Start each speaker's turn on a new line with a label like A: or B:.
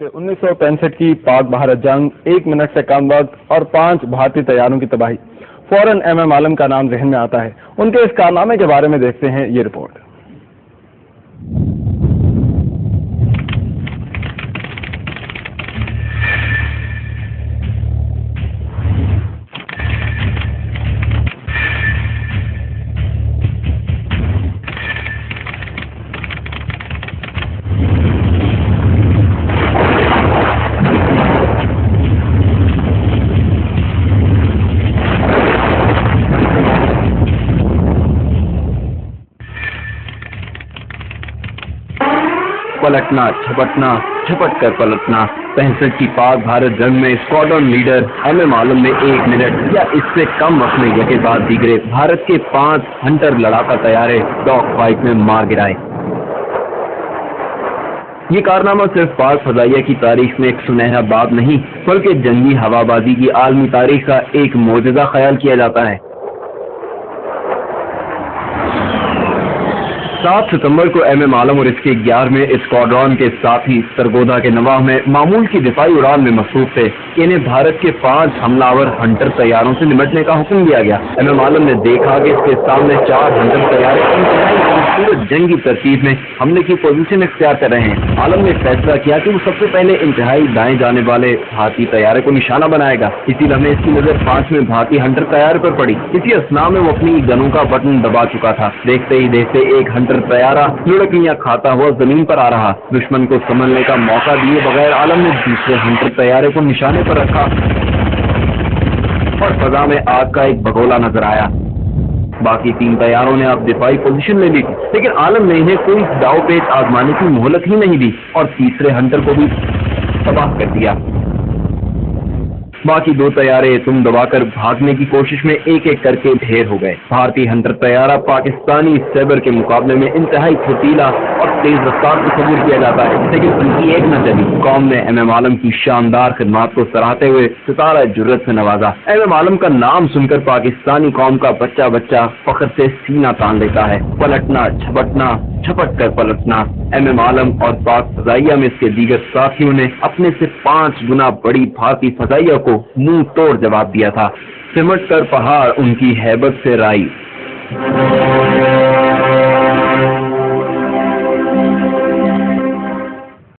A: 1965 की पाक भारत जंग, 1 मिनट से कम वक्त और 5 भारतीय तैयारों की तबाही। फौरन MM आलम का नाम जहन में आता है। उनके इस कारनामे के बारे में देखते हैं ये रिपोर्ट।
B: पलटना, झपटना, झपट कर पलटना। 65 की पाक भारत जंग में स्क्वाड्रन लीडर MM आलम ने 1 मिनट या इससे कम वक्त में यके बाद दीगरे भारत के 5 हंटर लड़ाका तैयारे डॉग फाइट में मार गिराए। ये कारनामा सिर्फ पाक फजाइया की तारीख में एक सुनहरा बाब नहीं, बल्कि जंगी हवाबाजी की आलमी तारीख का एक मोजज़ा ख्याल किया जाता है। 7 सितंबर को MM आलम और इसके 11वें स्क्वाड्रन के साथी सरगोधा के नवाह में मामूल की दिफाई उड़ान में मसरूफ थे कि इन्हें भारत के 5 हमलावर हंटर तैयारों से निपटने का हुक्म दिया गया। MM आलम ने देखा कि इसके सामने 4 हंटर तैयारे खूबसूरत जंगी तरतीब में हमले की पोजीशन इख्तियार कर रहे हैं। आलम ने फैसला किया कि वो सबसे पहले इंतहाई दाएं जाने वाले भारतीय तैयारे को निशाना बनाएगा। इसी लम्हे इसकी नजर 5वें भारतीय हंटर तैयारे पर पड़ी। इसी असना में वो अपनी गनों का बटन दबा चुका था। देखते ही देखते एक हंटर तैयारा लुढ़कियां खाता हुआ जमीन पर आ रहा। दुश्मन को संभलने का मौका दिए बगैर आलम ने दूसरे हंटर तैयारे को निशाने पर रखा और फजा में आग का एक बगोला नजर आया। बाकी 3 तैयारों ने अब दिफाई पोजीशन ले ली, लेकिन आलम ने इन्हें कोई दाव पेच आजमाने की मोहलत ही नहीं दी और तीसरे हंटर को भी तबाह कर दिया। बाकी 2 तैयारे तुम दबाकर भागने की कोशिश में एक एक करके ढेर हो गए। भारतीय हंटर तैयारा पाकिस्तानी सैबर के मुकाबले में इंतहाई फुर्तीला और तेज रफ्तार को कबूल किया जाता है, लेकिन उनकी एक न चली। कौम ने MM आलम की शानदार खिदमात को सराहते हुए सितारा जुर्रत से नवाजा। MM आलम का नाम सुनकर पाकिस्तानी कौम का बच्चा बच्चा फख्र से सीना तान लेता है। पलटना, झपटना, झपट कर पलटना। MM आलम और पाक फजाइया में इसके दीगर साथियों ने अपने से 5 गुना बड़ी भारतीय फजाइया को मुंह तोड़ जवाब दिया था। सिमट कर पहाड़ उनकी हैबत से राई।